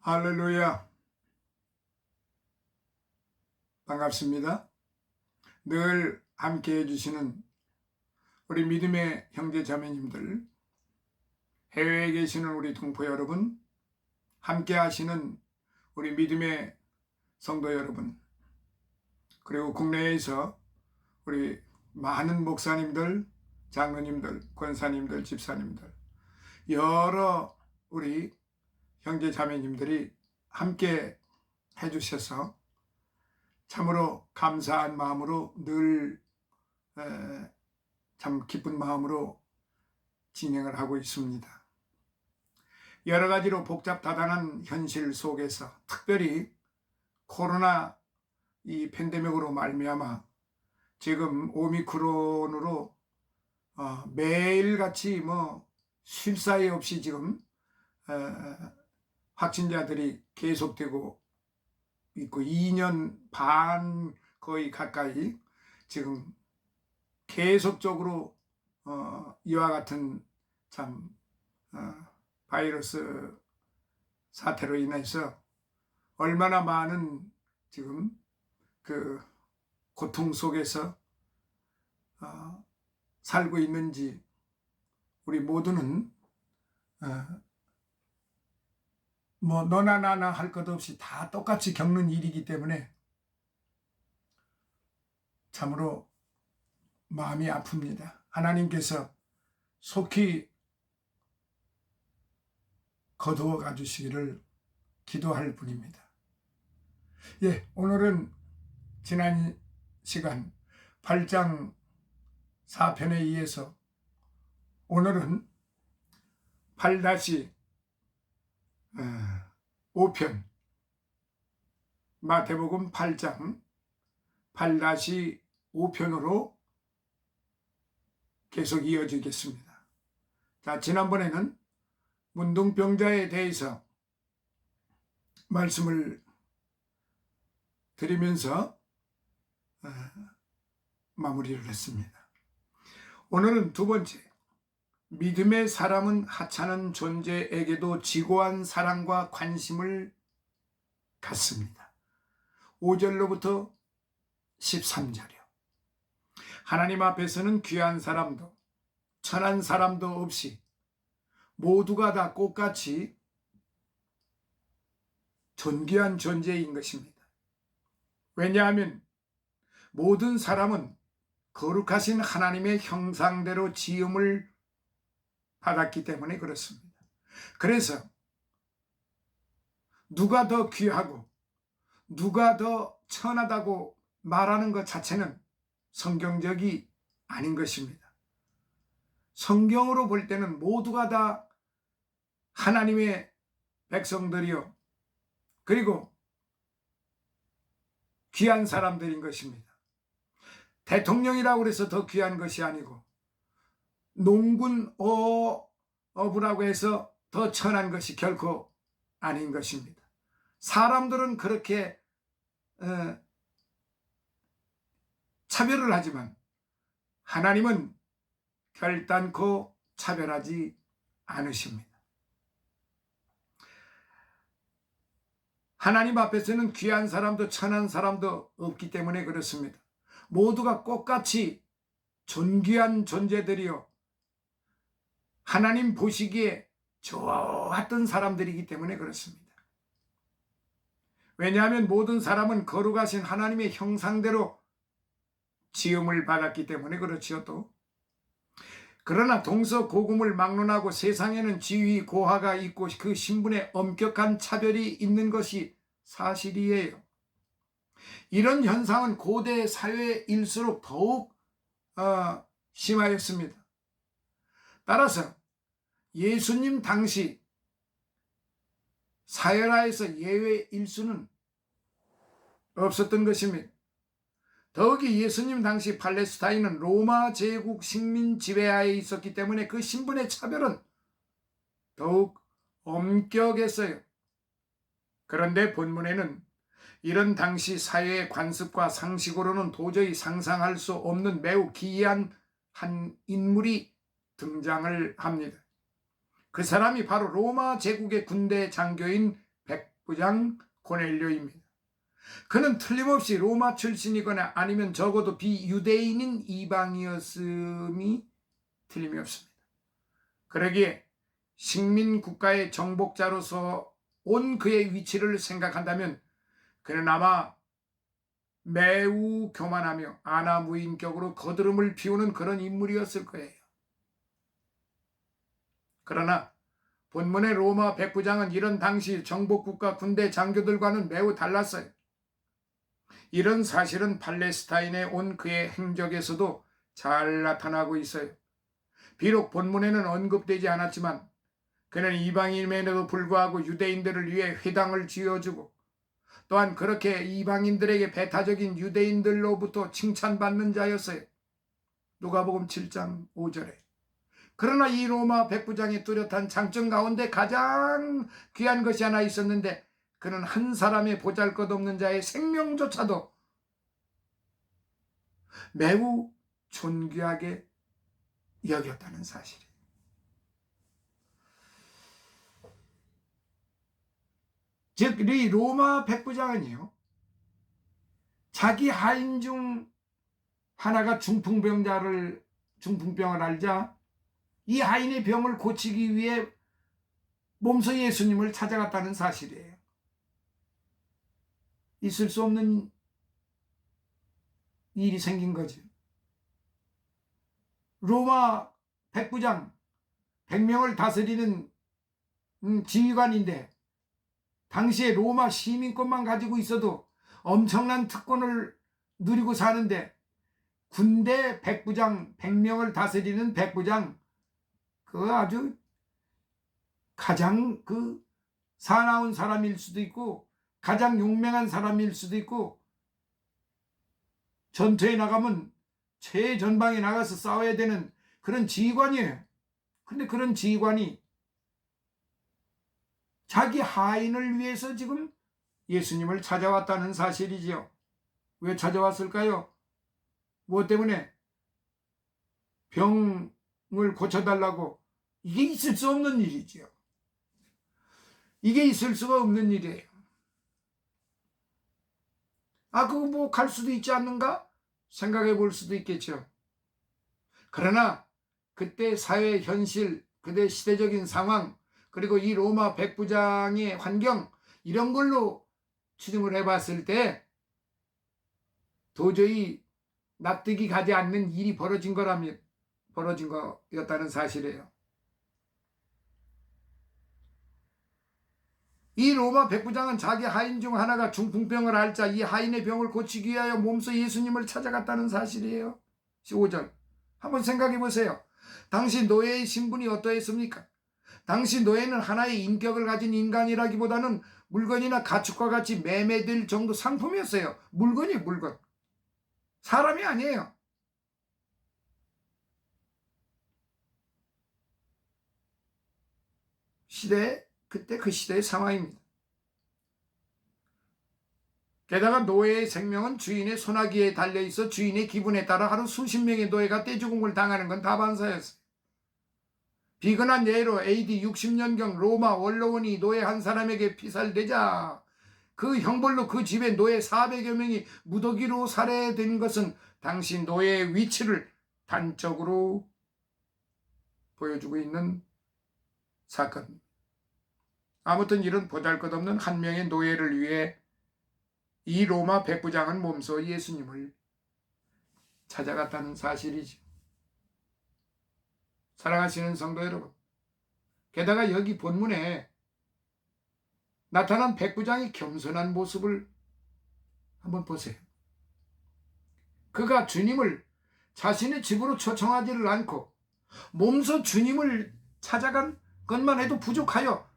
할렐루야. 반갑습니다. 늘 함께 해주시는 우리 믿음의 형제 자매님들, 해외에 계시는 우리 동포 여러분, 함께 하시는 우리 믿음의 성도 여러분, 그리고 국내에서 우리 많은 목사님들, 장로님들, 권사님들, 집사님들, 여러 우리 형제 자매님들이 함께 해주셔서 참으로 감사한 마음으로 늘 참 기쁜 마음으로 진행을 하고 있습니다. 여러 가지로 복잡다단한 현실 속에서 특별히 코로나 이 팬데믹으로 말미암아 지금 오미크론으로 매일같이 쉴 사이 없이 지금 확진자들이 계속되고 있고 2년 반 거의 가까이 지금 계속적으로 이와 같은 참 바이러스 사태로 인해서 얼마나 많은 지금 그 고통 속에서 살고 있는지 우리 모두는 너나 나나 할 것 없이 다 똑같이 겪는 일이기 때문에 참으로 마음이 아픕니다. 하나님께서 속히 거두어 가주시기를 기도할 뿐입니다. 오늘은 지난 시간 8장 4편에 의해서 오늘은 8-5편 마태복음 8장 8-5편으로 계속 이어지겠습니다. 자, 지난번에는 문둥병자에 대해서 말씀을 드리면서 마무리를 했습니다. 오늘은 두 번째, 믿음의 사람은 하찮은 존재에게도 지고한 사랑과 관심을 갖습니다. 5절로부터 13절이요. 하나님 앞에서는 귀한 사람도 천한 사람도 없이 모두가 다 똑같이 존귀한 존재인 것입니다. 왜냐하면 모든 사람은 거룩하신 하나님의 형상대로 지음을 받았기 때문에 그렇습니다. 그래서 누가 더 귀하고 누가 더 천하다고 말하는 것 자체는 성경적이 아닌 것입니다. 성경으로 볼 때는 모두가 다 하나님의 백성들이요, 그리고 귀한 사람들인 것입니다. 대통령이라고 해서 더 귀한 것이 아니고 농군 어부라고 해서 더 천한 것이 결코 아닌 것입니다. 사람들은 그렇게 차별을 하지만 하나님은 결단코 차별하지 않으십니다. 하나님 앞에서는 귀한 사람도 천한 사람도 없기 때문에 그렇습니다. 모두가 똑같이 존귀한 존재들이요, 하나님 보시기에 좋았던 사람들이기 때문에 그렇습니다. 왜냐하면 모든 사람은 거룩하신 하나님의 형상대로 지음을 받았기 때문에 그렇지요. 또 그러나 동서고금을 막론하고 세상에는 지위 고하가 있고 그 신분에 엄격한 차별이 있는 것이 사실이에요. 이런 현상은 고대 사회일수록 더욱 심하였습니다. 따라서 예수님 당시 사회라에서 예외일 수는 없었던 것입니다. 더욱이 예수님 당시 팔레스타인은 로마 제국 식민 지배하에 있었기 때문에 그 신분의 차별은 더욱 엄격했어요. 그런데 본문에는 이런 당시 사회의 관습과 상식으로는 도저히 상상할 수 없는 매우 기이한 한 인물이 등장을 합니다. 그 사람이 바로 로마 제국의 군대 장교인 백부장 고넬료입니다. 그는 틀림없이 로마 출신이거나 아니면 적어도 비유대인인 이방이었음이 틀림이 없습니다. 그러기에 식민국가의 정복자로서 온 그의 위치를 생각한다면 그는 아마 매우 교만하며 아나무인격으로 거드름을 피우는 그런 인물이었을 거예요. 그러나 본문의 로마 백부장은 이런 당시 정복국가 군대 장교들과는 매우 달랐어요. 이런 사실은 팔레스타인에 온 그의 행적에서도 잘 나타나고 있어요. 비록 본문에는 언급되지 않았지만 그는 이방인임에도 불구하고 유대인들을 위해 회당을 지어주고 또한 그렇게 이방인들에게 배타적인 유대인들로부터 칭찬받는 자였어요. 누가복음 7장 5절에. 그러나 이 로마 백부장의 뚜렷한 장점 가운데 가장 귀한 것이 하나 있었는데 그는 한 사람의 보잘것없는 자의 생명조차도 매우 존귀하게 여겼다는 사실이에요. 즉, 이 로마 백부장은요, 자기 하인 중 하나가 중풍병을 앓자 이 하인의 병을 고치기 위해 몸소 예수님을 찾아갔다는 사실이에요. 있을 수 없는 일이 생긴 거죠. 로마 백부장 100명을 다스리는 지휘관인데 당시에 로마 시민권만 가지고 있어도 엄청난 특권을 누리고 사는데 군대 백부장 100명을 다스리는 백부장 그 아주 가장 사나운 사람일 수도 있고 가장 용맹한 사람일 수도 있고 전투에 나가면 최전방에 나가서 싸워야 되는 그런 지휘관이에요. 근데 그런 지휘관이 자기 하인을 위해서 지금 예수님을 찾아왔다는 사실이지요. 왜 찾아왔을까요? 무엇 때문에? 병을 고쳐달라고. 이게 있을 수 없는 일이지요. 이게 있을 수가 없는 일이에요. 그거 뭐 갈 수도 있지 않는가? 생각해 볼 수도 있겠죠. 그러나 그때 사회 현실, 그때 시대적인 상황, 그리고 이 로마 백부장의 환경, 이런 걸로 추정을 해봤을 때 도저히 납득이 가지 않는 일이 벌어진 거였다는 사실이에요. 이 로마 백부장은 자기 하인 중 하나가 중풍병을 앓자 이 하인의 병을 고치기 위하여 몸소 예수님을 찾아갔다는 사실이에요. 15절 한번 생각해 보세요. 당시 노예의 신분이 어떠했습니까? 당시 노예는 하나의 인격을 가진 인간이라기보다는 물건이나 가축과 같이 매매될 정도 상품이었어요. 물건이에요, 물건. 사람이 아니에요. 그때 그 시대의 상황입니다. 게다가 노예의 생명은 주인의 소나기에 달려있어 주인의 기분에 따라 하루 수십 명의 노예가 떼죽음을 당하는 건 다반사였어요. 비근한 예로 AD 60년경 로마 원로원이 노예 한 사람에게 피살되자 그 형벌로 그 집에 노예 400여 명이 무더기로 살해된 것은 당시 노예의 위치를 단적으로 보여주고 있는 사건입니다. 아무튼 이런 보잘것없는 한 명의 노예를 위해 이 로마 백부장은 몸소 예수님을 찾아갔다는 사실이죠. 사랑하시는 성도 여러분, 게다가 여기 본문에 나타난 백부장의 겸손한 모습을 한번 보세요. 그가 주님을 자신의 집으로 초청하지를 않고 몸소 주님을 찾아간 것만 해도 부족하여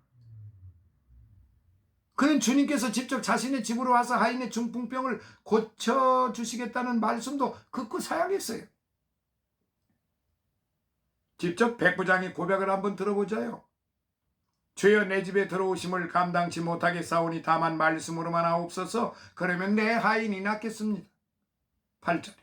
그는 주님께서 직접 자신의 집으로 와서 하인의 중풍병을 고쳐주시겠다는 말씀도 극구 사양했어요. 직접 백부장의 고백을 한번 들어보자요. 주여 내 집에 들어오심을 감당치 못하겠사오니 다만 말씀으로만 하옵소서. 그러면 내 하인이 낫겠습니다. 8절에.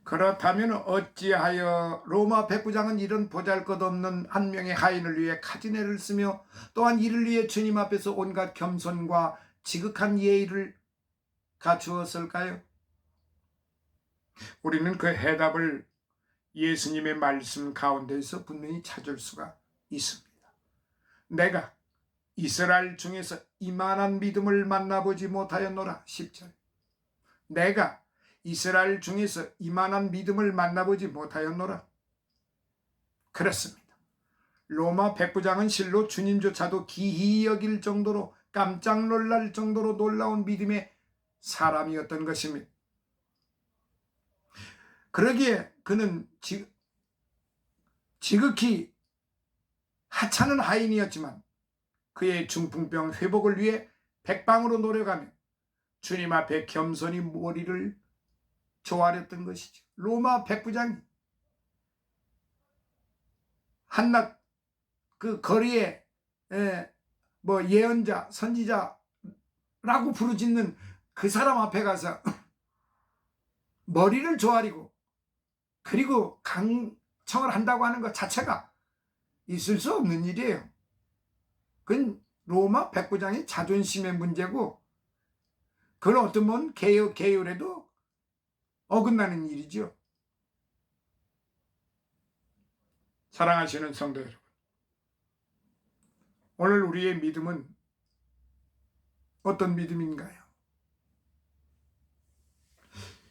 그렇다면 어찌하여 로마 백부장은 이런 보잘것없는 한 명의 하인을 위해 카지네를 쓰며 또한 이를 위해 주님 앞에서 온갖 겸손과 지극한 예의를 갖추었을까요? 우리는 그 해답을 예수님의 말씀 가운데서 분명히 찾을 수가 있습니다. 내가 이스라엘 중에서 이만한 믿음을 만나보지 못하였노라. 10절. 내가 이스라엘 중에서 이만한 믿음을 만나보지 못하였노라. 그렇습니다. 로마 백부장은 실로 주님조차도 기이 여길 정도로 깜짝 놀랄 정도로 놀라운 믿음의 사람이었던 것입니다. 그러기에 그는 지극히 하찮은 하인이었지만 그의 중풍병 회복을 위해 백방으로 노력하며 주님 앞에 겸손히 머리를 조아렸던 것이죠. 로마 백부장이 한낱 그 거리에 예언자, 선지자라고 부르짖는 그 사람 앞에 가서 머리를 조아리고 그리고 강청을 한다고 하는 것 자체가 있을 수 없는 일이에요. 그건 로마 백부장의 자존심의 문제고 그건 어떤 분 계율에도 어긋나는 일이죠. 사랑하시는 성도 여러분, 오늘 우리의 믿음은 어떤 믿음인가요?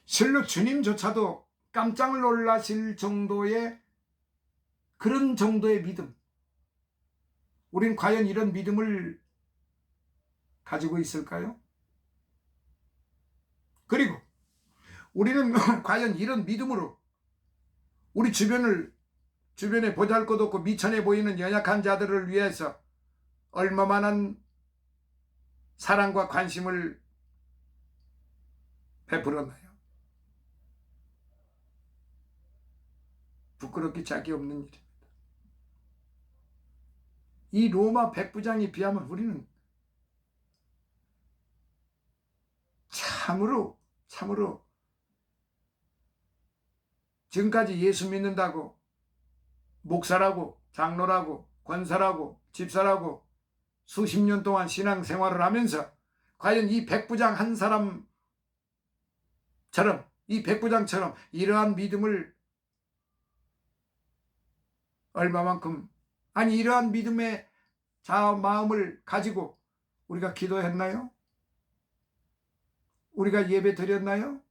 실로 주님조차도 깜짝 놀라실 정도의 그런 정도의 믿음, 우린 과연 이런 믿음을 가지고 있을까요? 그리고 우리는 과연 이런 믿음으로 우리 주변에 보잘것없고 미천해 보이는 연약한 자들을 위해서 얼마만한 사랑과 관심을 베풀었나요? 부끄럽기 짝이 없는 일입니다. 이 로마 백부장에 비하면 우리는 참으로 지금까지 예수 믿는다고 목사라고 장로라고 권사라고 집사라고 수십 년 동안 신앙생활을 하면서 과연 이 백부장 한 사람처럼 이 백부장처럼 이러한 믿음을 얼마만큼 이러한 믿음의 마음을 가지고 우리가 기도했나요? 우리가 예배 드렸나요?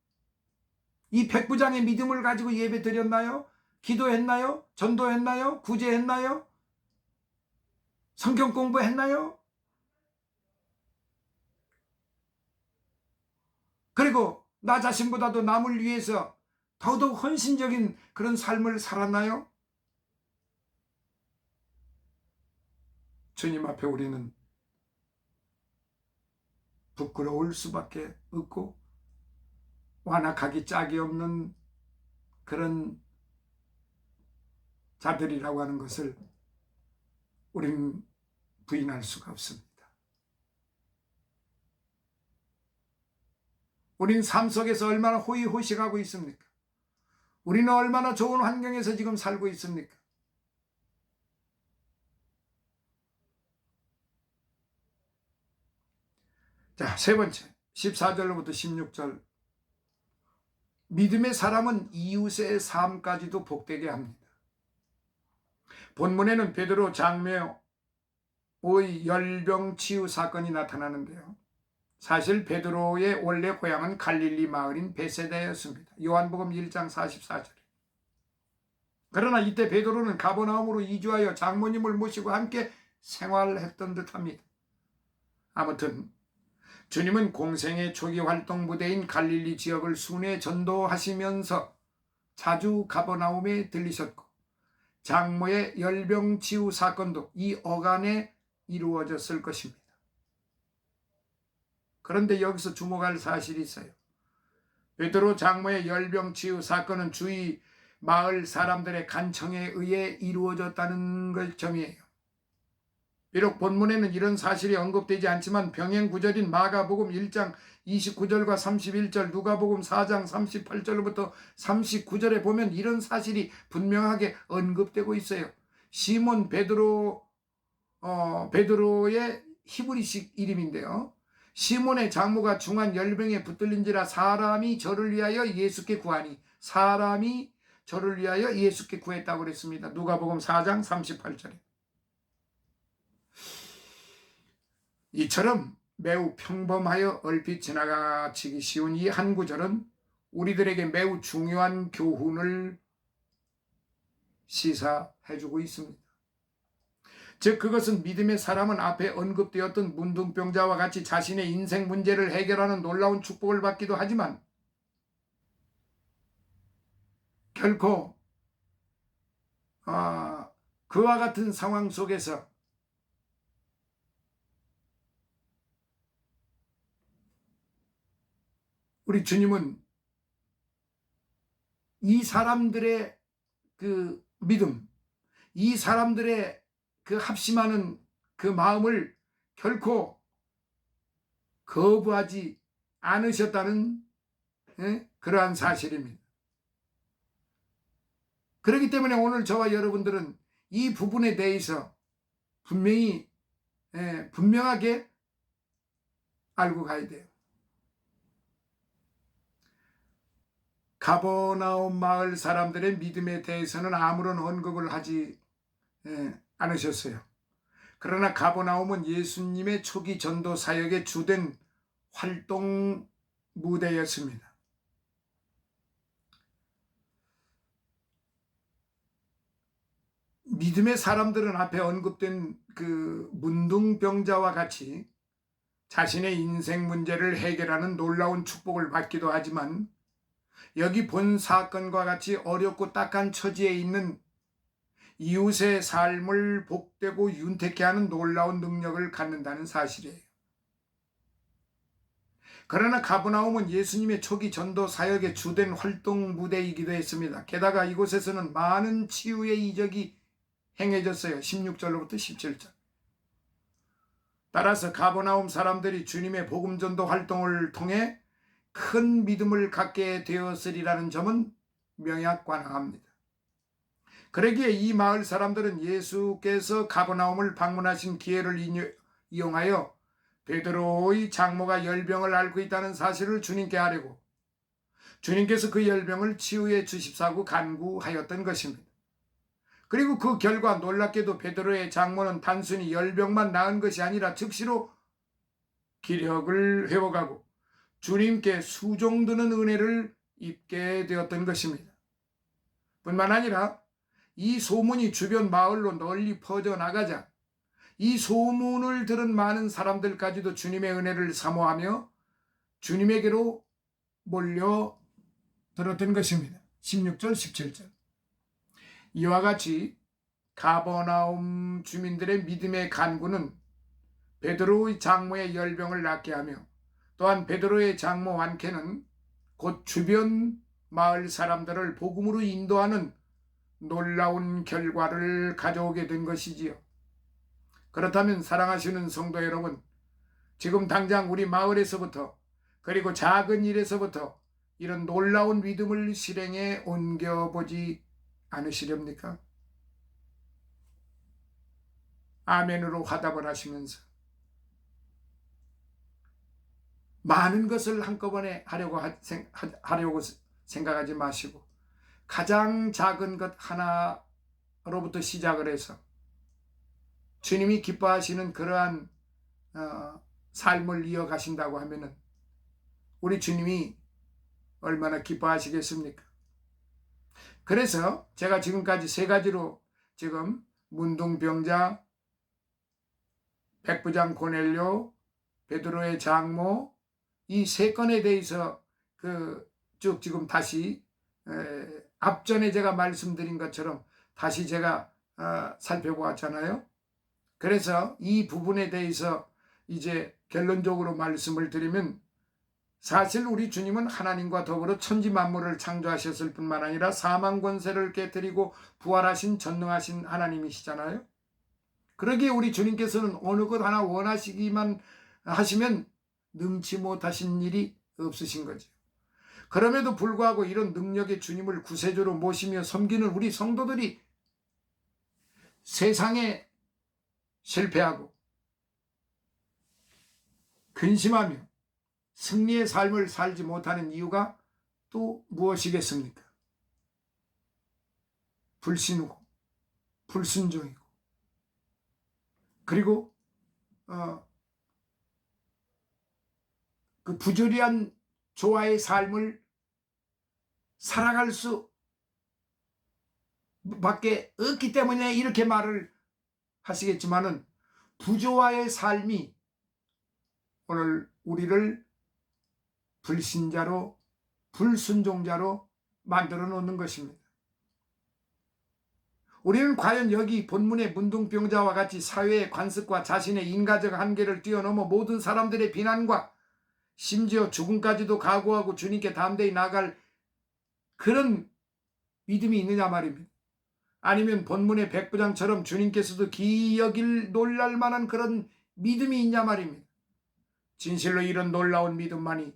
이 백부장의 믿음을 가지고 예배 드렸나요? 기도했나요? 전도했나요? 구제했나요? 성경 공부했나요? 그리고 나 자신보다도 남을 위해서 더더욱 헌신적인 그런 삶을 살았나요? 주님 앞에 우리는 부끄러울 수밖에 없고 완악하기 짝이 없는 그런 자들이라고 하는 것을 우리는 부인할 수가 없습니다. 우린 삶 속에서 얼마나 호의호식하고 있습니까? 우리는 얼마나 좋은 환경에서 지금 살고 있습니까? 자, 세 번째 14절로부터 16절. 믿음의 사람은 이웃의 삶까지도 복되게 합니다. 본문에는 베드로 장묘의 열병치유 사건이 나타나는데요. 사실 베드로의 원래 고향은 갈릴리 마을인 베세다였습니다. 요한복음 1장 44절에. 그러나 이때 베드로는 가버나움으로 이주하여 장모님을 모시고 함께 생활했던 듯합니다. 아무튼 주님은 공생의 초기 활동 부대인 갈릴리 지역을 순회 전도하시면서 자주 가버나움에 들리셨고 장모의 열병치유 사건도 이 어간에 이루어졌을 것입니다. 그런데 여기서 주목할 사실이 있어요. 베드로 장모의 열병치유 사건은 주위 마을 사람들의 간청에 의해 이루어졌다는 걸 점이에요. 비록 본문에는 이런 사실이 언급되지 않지만 병행 구절인 마가복음 1장 29절과 31절, 누가복음 4장 38절부터 39절에 보면 이런 사실이 분명하게 언급되고 있어요. 시몬 베드로의 히브리식 이름인데요. 시몬의 장모가 중한 열병에 붙들린지라 사람이 저를 위하여 예수께 구하니, 사람이 저를 위하여 예수께 구했다고 그랬습니다. 누가복음 4장 38절에. 이처럼 매우 평범하여 얼핏 지나치기 쉬운 이 한 구절은 우리들에게 매우 중요한 교훈을 시사해주고 있습니다. 즉 그것은 믿음의 사람은 앞에 언급되었던 문둥병자와 같이 자신의 인생 문제를 해결하는 놀라운 축복을 받기도 하지만 결코 그와 같은 상황 속에서 우리 주님은 이 사람들의 그 믿음, 이 사람들의 그 합심하는 그 마음을 결코 거부하지 않으셨다는 그러한 사실입니다. 그렇기 때문에 오늘 저와 여러분들은 이 부분에 대해서 분명하게 알고 가야 돼요. 가버나움 마을 사람들의 믿음에 대해서는 아무런 언급을 하지 않으셨어요. 그러나 가버나움은 예수님의 초기 전도 사역의 주된 활동 무대였습니다. 믿음의 사람들은 앞에 언급된 그 문둥병자와 같이 자신의 인생 문제를 해결하는 놀라운 축복을 받기도 하지만 여기 본 사건과 같이 어렵고 딱한 처지에 있는 이웃의 삶을 복되고 윤택케 하는 놀라운 능력을 갖는다는 사실이에요. 그러나 가버나움은 예수님의 초기 전도 사역의 주된 활동 무대이기도 했습니다. 게다가 이곳에서는 많은 치유의 이적이 행해졌어요. 16절로부터 17절. 따라서 가버나움 사람들이 주님의 복음 전도 활동을 통해 큰 믿음을 갖게 되었으리라는 점은 명약관항합니다. 그러기에 이 마을 사람들은 예수께서 가버나움을 방문하신 기회를 이용하여 베드로의 장모가 열병을 앓고 있다는 사실을 주님께 아뢰고 주님께서 그 열병을 치유해 주십사고 간구하였던 것입니다. 그리고 그 결과 놀랍게도 베드로의 장모는 단순히 열병만 나은 것이 아니라 즉시로 기력을 회복하고 주님께 수종드는 은혜를 입게 되었던 것입니다. 뿐만 아니라 이 소문이 주변 마을로 널리 퍼져나가자 이 소문을 들은 많은 사람들까지도 주님의 은혜를 사모하며 주님에게로 몰려들었던 것입니다. 16절 17절. 이와 같이 가버나움 주민들의 믿음의 간구는 베드로의 장모의 열병을 낫게 하며 또한 베드로의 장모 완케는 곧 주변 마을 사람들을 복음으로 인도하는 놀라운 결과를 가져오게 된 것이지요. 그렇다면 사랑하시는 성도 여러분, 지금 당장 우리 마을에서부터 그리고 작은 일에서부터 이런 놀라운 믿음을 실행에 옮겨보지 않으시렵니까? 아멘으로 화답을 하시면서 많은 것을 한꺼번에 하려고 생각하지 마시고 가장 작은 것 하나로부터 시작을 해서 주님이 기뻐하시는 그러한 삶을 이어가신다고 하면은 우리 주님이 얼마나 기뻐하시겠습니까? 그래서 제가 지금까지 세 가지로 지금 문둥병자, 백부장 고넬료, 베드로의 장모 이 세 건에 대해서 쭉 지금 다시 앞전에 제가 말씀드린 것처럼 다시 제가 살펴보았잖아요. 그래서 이 부분에 대해서 이제 결론적으로 말씀을 드리면 사실 우리 주님은 하나님과 더불어 천지 만물을 창조하셨을 뿐만 아니라 사망 권세를 깨뜨리고 부활하신 전능하신 하나님이시잖아요. 그러기에 우리 주님께서는 어느 것 하나 원하시기만 하시면 능치 못하신 일이 없으신 거죠. 그럼에도 불구하고 이런 능력의 주님을 구세주로 모시며 섬기는 우리 성도들이 세상에 실패하고 근심하며 승리의 삶을 살지 못하는 이유가 또 무엇이겠습니까? 불신이고 불순종이고 그리고 그 부조리한 조화의 삶을 살아갈 수 밖에 없기 때문에 이렇게 말을 하시겠지만은 부조화의 삶이 오늘 우리를 불신자로 불순종자로 만들어 놓는 것입니다. 우리는 과연 여기 본문의 문둥병자와 같이 사회의 관습과 자신의 인간적 한계를 뛰어넘어 모든 사람들의 비난과 심지어 죽음까지도 각오하고 주님께 담대히 나갈 그런 믿음이 있느냐 말입니다. 아니면 본문의 백부장처럼 주님께서도 기여길 놀랄 만한 그런 믿음이 있냐 말입니다. 진실로 이런 놀라운 믿음만이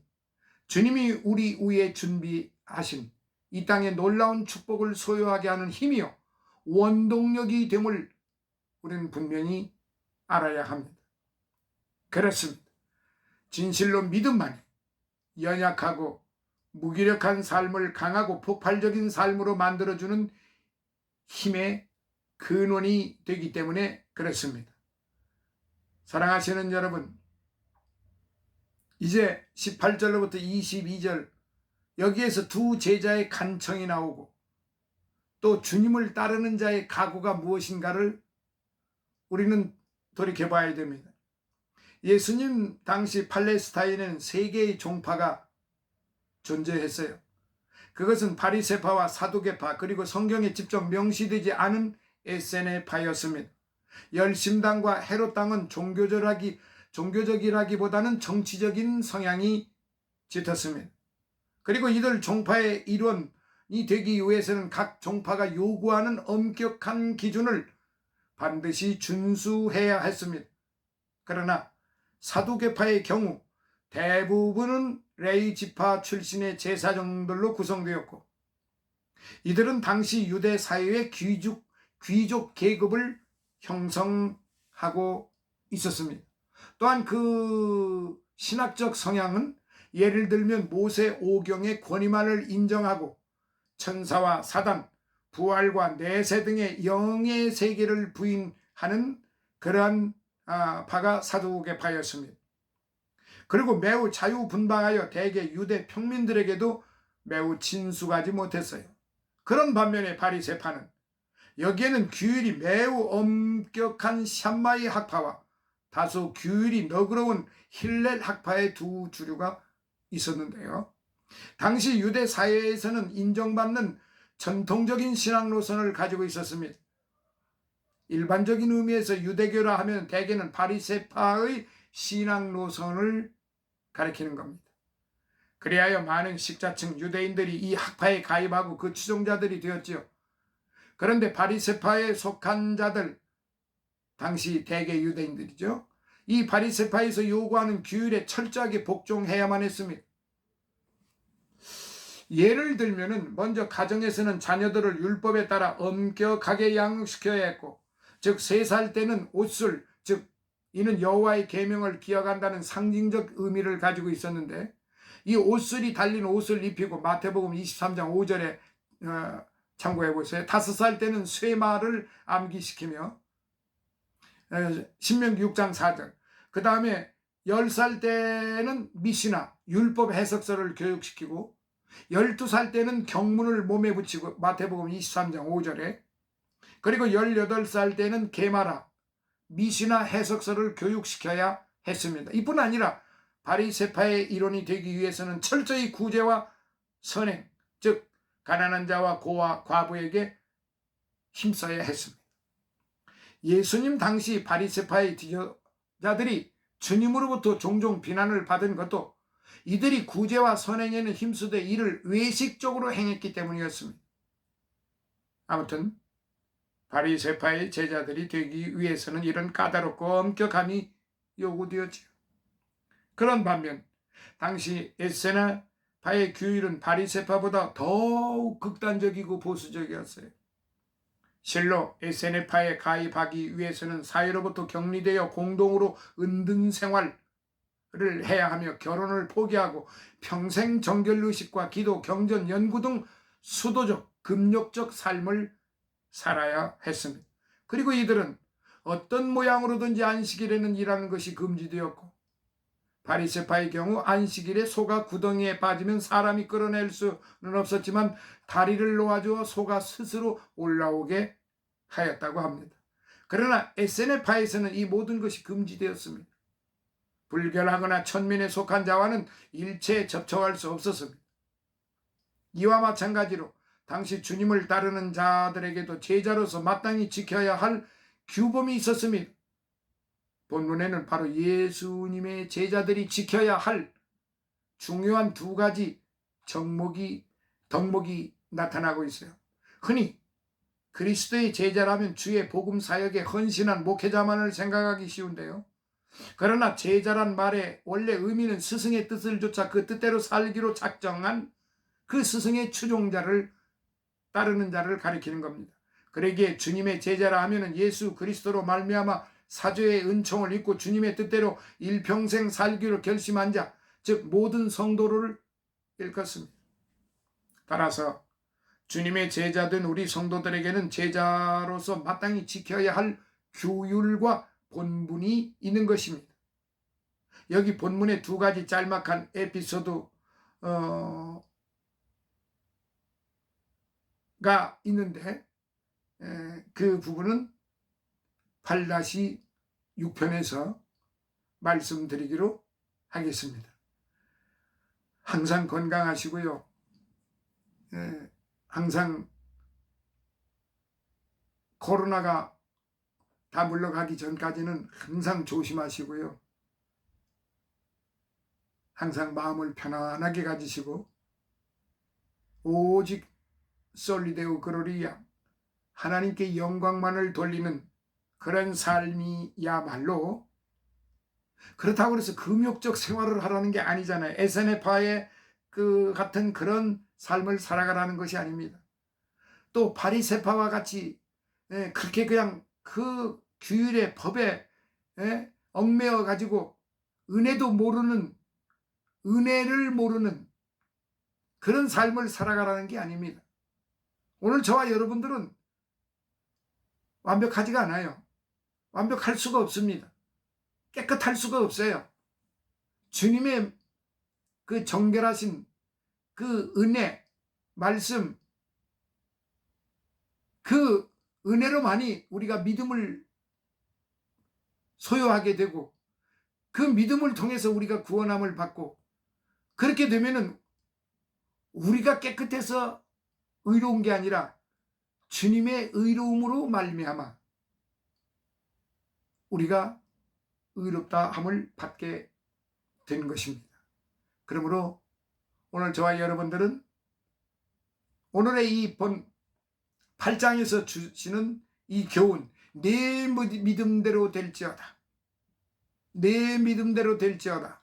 주님이 우리 위에 준비하신 이 땅의 놀라운 축복을 소유하게 하는 힘이요 원동력이 됨을 우리는 분명히 알아야 합니다. 그렇습니다. 진실로 믿음만이 연약하고 무기력한 삶을 강하고 폭발적인 삶으로 만들어주는 힘의 근원이 되기 때문에 그렇습니다. 사랑하시는 여러분, 이제 18절로부터 22절 여기에서 두 제자의 간청이 나오고 또 주님을 따르는 자의 각오가 무엇인가를 우리는 돌이켜봐야 됩니다. 예수님 당시 팔레스타인에는 세 개의 종파가 존재했어요. 그것은 바리새파와 사두개파 그리고 성경에 직접 명시되지 않은 에세네파였습니다. 열심당과 헤롯당은 종교적이라기보다는 정치적인 성향이 짙었습니다. 그리고 이들 종파의 일원이 되기 위해서는 각 종파가 요구하는 엄격한 기준을 반드시 준수해야 했습니다. 그러나 사두개파의 경우 대부분은 레위 지파 출신의 제사장들로 구성되었고 이들은 당시 유대 사회의 귀족 계급을 형성하고 있었습니다. 또한 그 신학적 성향은 예를 들면 모세 오경의 권위만을 인정하고 천사와 사단, 부활과 내세 등의 영의 세계를 부인하는 그러한 파가 사두개파였습니다. 그리고 매우 자유분방하여 대개 유대 평민들에게도 매우 친숙하지 못했어요. 그런 반면에 바리새파는 여기에는 규율이 매우 엄격한 샴마이 학파와 다소 규율이 너그러운 힐렐 학파의 두 주류가 있었는데요. 당시 유대 사회에서는 인정받는 전통적인 신앙 노선을 가지고 있었습니다. 일반적인 의미에서 유대교라 하면 대개는 바리새파의 신앙 노선을 가리키는 겁니다. 그리하여 많은 식자층 유대인들이 이 학파에 가입하고 그 추종자들이 되었지요. 그런데 바리새파에 속한 자들, 당시 대개 유대인들이죠. 이 바리새파에서 요구하는 규율에 철저하게 복종해야만 했습니다. 예를 들면은 먼저 가정에서는 자녀들을 율법에 따라 엄격하게 양육시켜야 했고, 즉 3살 때는 옷을, 즉 이는 여호와의 계명을 기억한다는 상징적 의미를 가지고 있었는데 이 옷슬이 달린 옷을 입히고 마태복음 23장 5절에 참고해 보세요. 5살 때는 쇠마를 암기시키며 신명기 6장 4절 그 다음에 10살 때는 미시나 율법 해석서를 교육시키고 12살 때는 경문을 몸에 붙이고 마태복음 23장 5절에 그리고 18살 때는 게마라 미시나 해석서를 교육시켜야 했습니다. 이뿐 아니라 바리새파의 일원이 되기 위해서는 철저히 구제와 선행, 즉 가난한 자와 고아, 과부에게 힘써야 했습니다. 예수님 당시 바리새파의 지도자들이 주님으로부터 종종 비난을 받은 것도 이들이 구제와 선행에는 힘쓰되 이를 외식적으로 행했기 때문이었습니다. 아무튼 바리새파의 제자들이 되기 위해서는 이런 까다롭고 엄격함이 요구되었지요. 그런 반면 당시 에세네파의 규율은 바리새파보다 더욱 극단적이고 보수적이었어요. 실로 에세네파에 가입하기 위해서는 사회로부터 격리되어 공동으로 은둔 생활을 해야 하며 결혼을 포기하고 평생 정결의식과 기도, 경전, 연구 등 수도적, 금욕적 삶을 살아야 했습니다. 그리고 이들은 어떤 모양으로든지 안식일에는 일하는 것이 금지되었고, 바리새파의 경우 안식일에 소가 구덩이에 빠지면 사람이 끌어낼 수는 없었지만 다리를 놓아주어 소가 스스로 올라오게 하였다고 합니다. 그러나 에세네파에서는 이 모든 것이 금지되었습니다. 불결하거나 천민에 속한 자와는 일체 접촉할 수 없었습니다. 이와 마찬가지로 당시 주님을 따르는 자들에게도 제자로서 마땅히 지켜야 할 규범이 있었습니다. 본문에는 바로 예수님의 제자들이 지켜야 할 중요한 두 가지 덕목이 나타나고 있어요. 흔히 그리스도의 제자라면 주의 복음 사역에 헌신한 목회자만을 생각하기 쉬운데요. 그러나 제자란 말의 원래 의미는 스승의 뜻을 좇아 그 뜻대로 살기로 작정한 그 스승의 추종자를 따르는 자를 가리키는 겁니다. 그러기에 주님의 제자라 하면은 예수 그리스도로 말미암아 사죄의 은총을 입고 주님의 뜻대로 일평생 살기로 결심한 자, 즉 모든 성도를 일컫습니다. 따라서 주님의 제자된 우리 성도들에게는 제자로서 마땅히 지켜야 할 규율과 본분이 있는 것입니다. 여기 본문에 두 가지 짤막한 에피소드가 있는데 그 부분은 8-6편에서 말씀드리기로 하겠습니다. 항상 건강하시고요. 항상 코로나가 다 물러가기 전까지는 항상 조심하시고요. 항상 마음을 편안하게 가지시고 오직 솔리데오 그로리아 하나님께 영광만을 돌리는 그런 삶이야말로, 그렇다고 해서 금욕적 생활을 하라는 게 아니잖아요. 에세네파의 그 같은 그런 삶을 살아가라는 것이 아닙니다. 또 바리새파와 같이 그렇게 그냥 그 규율의 법에 얽매여 가지고 은혜를 모르는 그런 삶을 살아가라는 게 아닙니다. 오늘 저와 여러분들은 완벽하지가 않아요. 완벽할 수가 없습니다. 깨끗할 수가 없어요. 주님의 그 정결하신 그 은혜, 말씀, 그 은혜로만이 우리가 믿음을 소유하게 되고 그 믿음을 통해서 우리가 구원함을 받고, 그렇게 되면은 우리가 깨끗해서 의로운 게 아니라 주님의 의로움으로 말미암아 우리가 의롭다 함을 받게 된 것입니다. 그러므로 오늘 저와 여러분들은 오늘의 이 본 8장에서 주시는 이 교훈, 내 믿음대로 될지어다, 내 믿음대로 될지어다,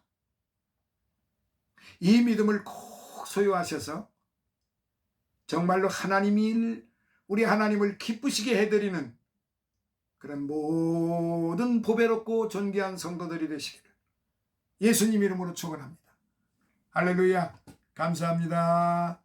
이 믿음을 꼭 소유하셔서 정말로 우리 하나님을 기쁘시게 해드리는 그런 모든 보배롭고 존귀한 성도들이 되시기를 예수님 이름으로 축원합니다. 할렐루야. 감사합니다.